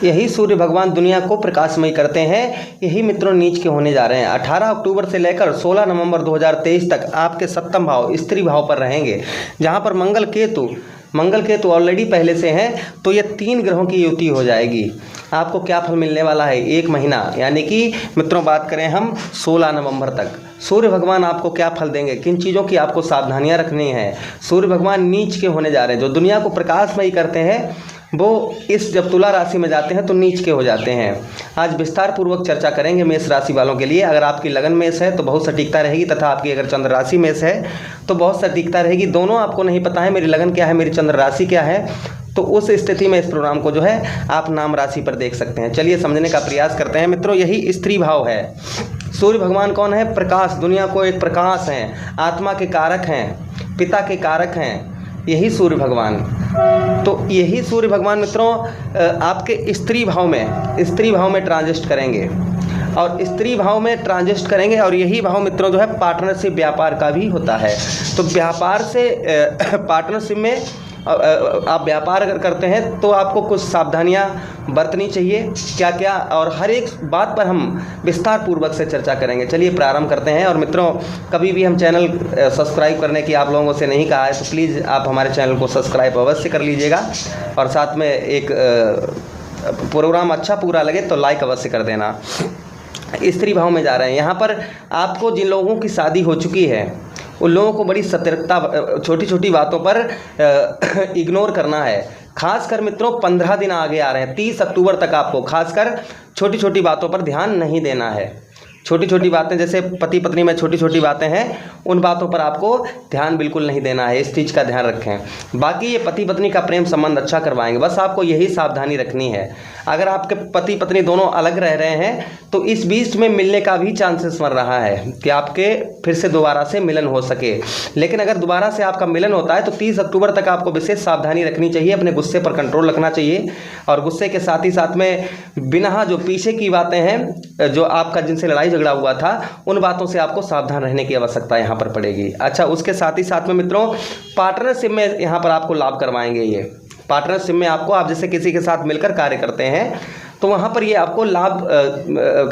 यही सूर्य भगवान दुनिया को प्रकाशमयी करते हैं, यही मित्रों नीच के होने जा रहे हैं। 18 अक्टूबर से लेकर 16 नवंबर 2023 तक आपके सप्तम भाव स्त्री भाव पर रहेंगे, जहां पर मंगल केतु ऑलरेडी पहले से हैं। तो ये 3 ग्रहों की युति हो जाएगी। आपको क्या फल मिलने वाला है 1 महीना, यानी कि मित्रों बात करें हम 16 नवंबर तक, सूर्य भगवान आपको क्या फल देंगे, किन चीज़ों की आपको सावधानियां रखनी है। सूर्य भगवान नीच के होने जा रहे हैं। जो दुनिया को प्रकाशमयी करते हैं वो इस जब तुला राशि में जाते हैं तो नीच के हो जाते हैं। आज विस्तार पूर्वक चर्चा करेंगे मेष राशि वालों के लिए। अगर आपकी लगन मेष है तो बहुत सटीकता रहेगी, तथा आपकी अगर चंद्र राशि मेष है तो बहुत सटीकता रहेगी। दोनों आपको नहीं पता है मेरी लगन क्या है, मेरी चंद्र राशि क्या है, तो उस स्थिति में इस प्रोग्राम को जो है आप नाम राशि पर देख सकते हैं। चलिए समझने का प्रयास करते हैं मित्रों। यही स्त्री भाव है। सूर्य भगवान कौन है? प्रकाश, दुनिया को एक प्रकाश हैं, आत्मा के कारक हैं, पिता के कारक हैं, यही सूर्य भगवान। तो यही सूर्य भगवान मित्रों आपके स्त्री भाव में ट्रांजिस्ट करेंगे, और स्त्री भाव में ट्रांजिस्ट करेंगे, और यही भाव मित्रों जो है पार्टनरशिप व्यापार का भी होता है। तो व्यापार से पार्टनरशिप में आप व्यापार अगर करते हैं तो आपको कुछ सावधानियां बरतनी चाहिए, क्या क्या, और हर एक बात पर हम विस्तार पूर्वक से चर्चा करेंगे। चलिए प्रारंभ करते हैं। और मित्रों कभी भी हम चैनल सब्सक्राइब करने की आप लोगों से नहीं कहा है, तो प्लीज़ आप हमारे चैनल को सब्सक्राइब अवश्य कर लीजिएगा, और साथ में एक प्रोग्राम अच्छा पूरा लगे तो लाइक अवश्य कर देना। स्त्री भाव में जा रहे हैं। यहाँ पर आपको जिन लोगों की शादी हो चुकी है उन लोगों को बड़ी सतर्कता, छोटी छोटी बातों पर इग्नोर करना है। खासकर मित्रों 15 दिन आगे आ रहे हैं, 30 अक्टूबर तक आपको खासकर छोटी छोटी बातों पर ध्यान नहीं देना है। छोटी छोटी बातें जैसे पति पत्नी में छोटी छोटी बातें हैं, उन बातों पर आपको ध्यान बिल्कुल नहीं देना है, इस चीज़ का ध्यान रखें। बाकी ये पति पत्नी का प्रेम संबंध अच्छा करवाएंगे, बस आपको यही सावधानी रखनी है। अगर आपके पति पत्नी दोनों अलग रह रहे हैं तो इस बीच में मिलने का भी चांसेस बन रहा है कि आपके फिर से दोबारा से मिलन हो सके। लेकिन अगर दोबारा से आपका मिलन होता है तो 30 अक्टूबर तक आपको विशेष सावधानी रखनी चाहिए, अपने गुस्से पर कंट्रोल रखना चाहिए, और गुस्से के साथ ही साथ में बिना जो पीछे की बातें हैं, जो आपका जिनसे लड़ाई झगड़ा हुआ था, उन बातों से आपको सावधान रहने की आवश्यकता यहाँ पर पड़ेगी। अच्छा, उसके साथ ही साथ में मित्रों पार्टनरशिप में यहाँ पर आपको लाभ करवाएंगे। ये पार्टनरशिप में आपको, आप जैसे किसी के साथ मिलकर कार्य करते हैं तो वहाँ पर ये आपको लाभ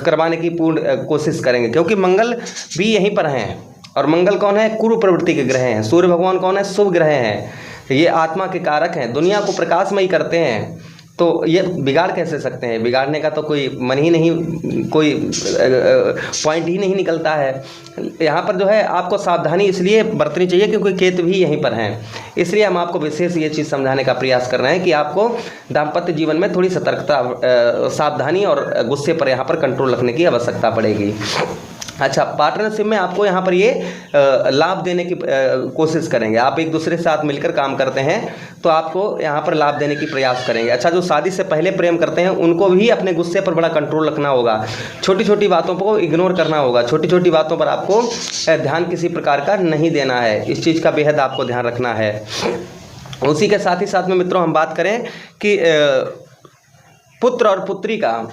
करवाने की पूर्ण कोशिश करेंगे, क्योंकि मंगल भी यहीं पर हैं, और मंगल कौन है? कुरु प्रवृत्ति के ग्रह हैं। सूर्य भगवान कौन है? शुभ ग्रह हैं, ये आत्मा के कारक हैं, दुनिया को प्रकाशमयी करते हैं। तो ये बिगाड़ कैसे सकते हैं? बिगाड़ने का तो कोई मन ही नहीं, कोई पॉइंट ही नहीं निकलता है। यहाँ पर जो है आपको सावधानी इसलिए बरतनी चाहिए क्योंकि केतु भी यहीं पर हैं। इसलिए हम आपको विशेष ये चीज़ समझाने का प्रयास कर रहे हैं कि आपको दाम्पत्य जीवन में थोड़ी सतर्कता, सावधानी और गुस्से पर यहाँ पर कंट्रोल रखने की आवश्यकता पड़ेगी। अच्छा, पार्टनरशिप में आपको यहाँ पर ये लाभ देने की कोशिश करेंगे। आप एक दूसरे के साथ मिलकर काम करते हैं तो आपको यहाँ पर लाभ देने की प्रयास करेंगे। अच्छा, जो शादी से पहले प्रेम करते हैं उनको भी अपने गुस्से पर बड़ा कंट्रोल रखना होगा, छोटी छोटी बातों को इग्नोर करना होगा, छोटी छोटी बातों पर आपको ध्यान किसी प्रकार का नहीं देना है, इस चीज़ का बेहद आपको ध्यान रखना है। उसी के साथ ही साथ में मित्रों हम बात करें कि पुत्र और पुत्री का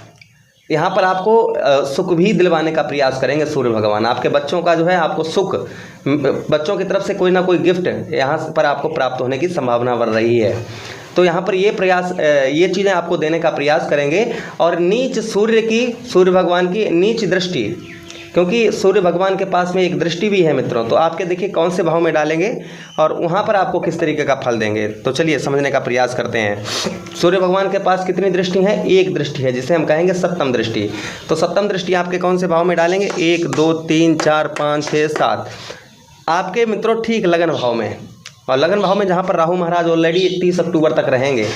यहाँ पर आपको सुख भी दिलवाने का प्रयास करेंगे सूर्य भगवान। आपके बच्चों का जो है आपको सुख, बच्चों की तरफ से कोई ना कोई गिफ्ट यहाँ पर आपको प्राप्त होने की संभावना बढ़ रही है। तो यहाँ पर ये प्रयास, ये चीज़ें आपको देने का प्रयास करेंगे। और नीच सूर्य भगवान की नीच दृष्टि, क्योंकि सूर्य भगवान के पास में एक दृष्टि भी है मित्रों, तो आपके देखिए कौन से भाव में डालेंगे और वहाँ पर आपको किस तरीके का फल देंगे। तो चलिए समझने का प्रयास करते हैं। सूर्य भगवान के पास कितनी दृष्टि है? एक दृष्टि है, जिसे हम कहेंगे सप्तम दृष्टि। तो सप्तम दृष्टि आपके कौन से भाव में डालेंगे? 1 2 3 4 5 6 7 आपके मित्रों ठीक लगन भाव में। और लगन भाव में जहाँ पर राहु महाराज ऑलरेडी 30 अक्टूबर तक रहेंगे।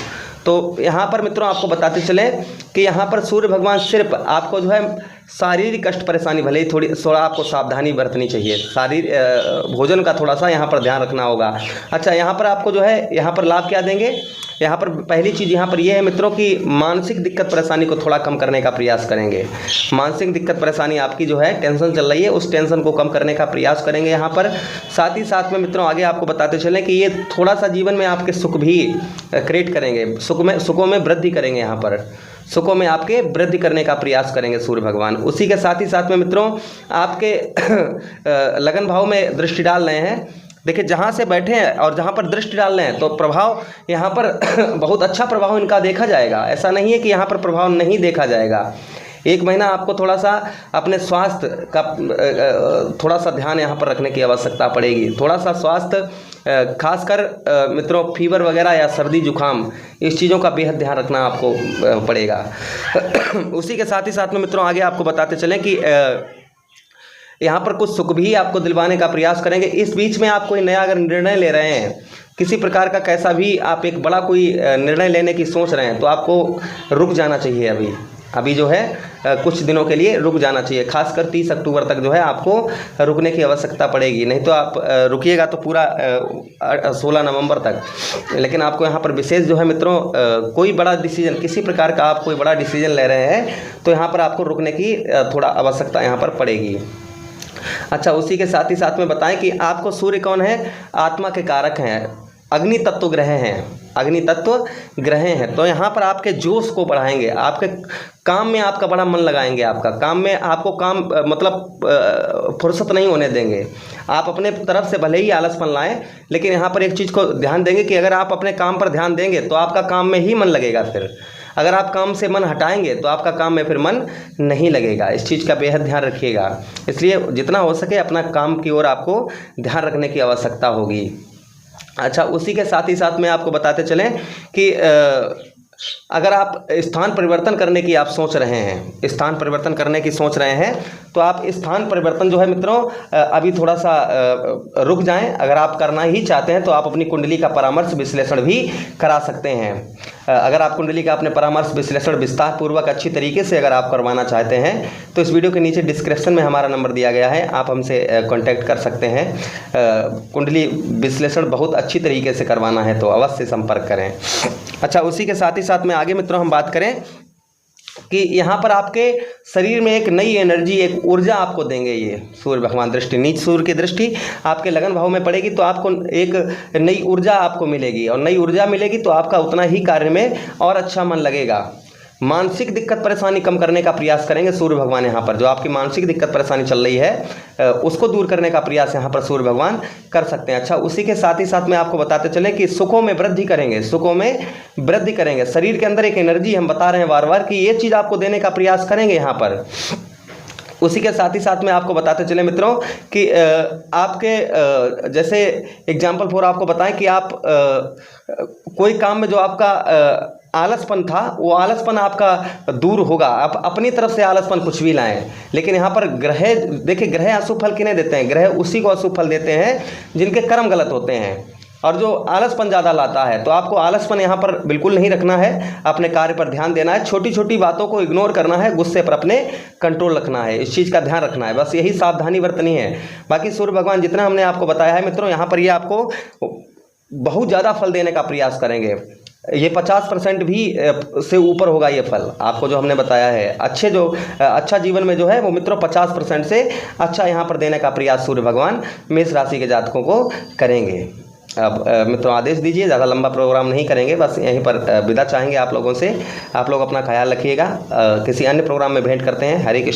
तो यहाँ पर मित्रों आपको बताते चलें कि यहाँ पर सूर्य भगवान सिर्फ आपको जो है शारीरिक कष्ट परेशानी, भले ही थोड़ा आपको सावधानी बरतनी चाहिए, शारीरिक भोजन का थोड़ा सा यहाँ पर ध्यान रखना होगा। अच्छा, यहाँ पर आपको जो है यहाँ पर लाभ क्या देंगे? यहाँ पर पहली चीज़ यहाँ पर ये है मित्रों कि मानसिक दिक्कत परेशानी को थोड़ा कम करने का प्रयास करेंगे। मानसिक दिक्कत परेशानी आपकी जो है टेंशन चल रही है, उस टेंशन को कम करने का प्रयास करेंगे यहाँ पर। साथ ही साथ में मित्रों आगे आपको बताते चलें कि ये थोड़ा सा जीवन में आपके सुख भी क्रिएट करेंगे, सुखों में वृद्धि करेंगे। यहाँ पर सुखों में आपके वृद्धि करने का प्रयास करेंगे सूर्य भगवान। उसी के साथ ही साथ में मित्रों आपके लगन भाव में दृष्टि डाल रहे हैं देखिए जहाँ से बैठे हैं और जहाँ पर दृष्टि डाल रहे हैं तो प्रभाव यहाँ पर बहुत अच्छा प्रभाव इनका देखा जाएगा। ऐसा नहीं है कि यहाँ पर प्रभाव नहीं देखा जाएगा। 1 महीना आपको थोड़ा सा अपने स्वास्थ्य का थोड़ा सा ध्यान यहाँ पर रखने की आवश्यकता पड़ेगी। थोड़ा सा स्वास्थ्य खासकर मित्रों फीवर वगैरह या सर्दी जुकाम इस चीज़ों का बेहद ध्यान रखना आपको पड़ेगा। उसी के साथ ही साथ में मित्रों आगे आपको बताते चलें कि यहाँ पर कुछ सुख भी आपको दिलवाने का प्रयास करेंगे। इस बीच में आप कोई नया अगर निर्णय ले रहे हैं, किसी प्रकार का कैसा भी आप एक बड़ा कोई निर्णय लेने की सोच रहे हैं, तो आपको रुक जाना चाहिए। अभी जो है कुछ दिनों के लिए रुक जाना चाहिए। खासकर 30 अक्टूबर तक जो है आपको रुकने की आवश्यकता पड़ेगी। नहीं तो आप रुकिएगा तो पूरा 16 नवंबर तक। लेकिन आपको यहाँ पर विशेष जो है मित्रों कोई बड़ा डिसीजन, किसी प्रकार का आप कोई बड़ा डिसीजन ले रहे हैं तो यहाँ पर आपको रुकने की थोड़ा आवश्यकता यहाँ पर पड़ेगी। अच्छा, उसी के साथ ही साथ में बताएं कि आपको सूर्य कौन है? आत्मा के कारक हैं, अग्नि तत्व ग्रह हैं, अग्नि तत्व ग्रह हैं। तो यहाँ पर आपके जोश को बढ़ाएंगे, आपके काम में आपका बड़ा मन लगाएंगे। आपका काम में आपको काम मतलब फुर्सत नहीं होने देंगे। आप अपने तरफ से भले ही आलसपन लाएं, लेकिन यहाँ पर एक चीज़ को ध्यान देंगे कि अगर आप अपने काम पर ध्यान देंगे तो आपका काम में ही मन लगेगा। फिर अगर आप काम से मन हटाएंगे तो आपका काम में फिर मन नहीं लगेगा। इस चीज़ का बेहद ध्यान रखिएगा। इसलिए जितना हो सके अपना काम की ओर आपको ध्यान रखने की आवश्यकता होगी। अच्छा, उसी के साथ ही साथ में आपको बताते चलें कि अगर आप स्थान परिवर्तन करने की आप सोच रहे हैं, स्थान परिवर्तन करने की सोच रहे हैं, तो आप स्थान परिवर्तन जो है मित्रों अभी थोड़ा सा रुक जाएं। अगर आप करना ही चाहते हैं तो आप अपनी कुंडली का परामर्श विश्लेषण भी करा सकते हैं। अगर आप कुंडली का अपने परामर्श विश्लेषण विस्तार पूर्वक अच्छी तरीके से अगर आप करवाना चाहते हैं तो इस वीडियो के नीचे डिस्क्रिप्शन में हमारा नंबर दिया गया है, आप हमसे कांटेक्ट कर सकते हैं। कुंडली विश्लेषण बहुत अच्छी तरीके से करवाना है तो अवश्य संपर्क करें। अच्छा, उसी के साथ ही साथ में आगे मित्रों हम बात करें कि यहाँ पर आपके शरीर में एक नई एनर्जी, एक ऊर्जा आपको देंगे ये सूर्य भगवान। दृष्टि, नीच सूर्य की दृष्टि आपके लगन भाव में पड़ेगी तो आपको एक नई ऊर्जा आपको मिलेगी, और नई ऊर्जा मिलेगी तो आपका उतना ही कार्य में और अच्छा मन लगेगा। मानसिक दिक्कत परेशानी कम करने का प्रयास करेंगे सूर्य भगवान। यहाँ पर जो आपकी मानसिक दिक्कत परेशानी चल रही है उसको दूर करने का प्रयास यहाँ पर सूर्य भगवान कर सकते हैं। अच्छा, उसी के साथ ही साथ में आपको बताते चलें कि सुखों में वृद्धि करेंगे, सुखों में वृद्धि करेंगे। शरीर के अंदर एक एनर्जी हम बता रहे हैं बार बार कि ये चीज़ आपको देने का प्रयास करेंगे यहाँ पर। उसी के साथ ही साथ में आपको बताते चले मित्रों कि आपके जैसे एग्जाम्पल फॉर आपको बताएं कि आप कोई काम में जो आपका आलसपन था वो आलसपन आपका दूर होगा। आप अपनी तरफ से आलसपन कुछ भी लाएं, लेकिन यहाँ पर ग्रह देखिए, ग्रह अशुभ फल किन्हें देते हैं? ग्रह उसी को अशुभ फल देते हैं जिनके कर्म गलत होते हैं और जो आलसपन ज़्यादा लाता है। तो आपको आलसपन यहाँ पर बिल्कुल नहीं रखना है, अपने कार्य पर ध्यान देना है, छोटी छोटी बातों को इग्नोर करना है, गुस्से पर अपने कंट्रोल रखना है, इस चीज़ का ध्यान रखना है। बस यही सावधानी बरतनी है। बाकी सूर्य भगवान जितना हमने आपको बताया है मित्रों, यहाँ पर ये आपको बहुत ज़्यादा फल देने का प्रयास करेंगे। ये 50% भी से ऊपर होगा ये फल आपको जो हमने बताया है। अच्छा जीवन में जो है वो मित्रों 50% से अच्छा यहाँ पर देने का प्रयास सूर्य भगवान मेष राशि के जातकों को करेंगे। अब मित्रों आदेश दीजिए, ज़्यादा लंबा प्रोग्राम नहीं करेंगे, बस यहीं पर विदा चाहेंगे आप लोगों से। आप लोग अपना ख्याल रखिएगा। किसी अन्य प्रोग्राम में भेंट करते हैं। हरे कृष्ण।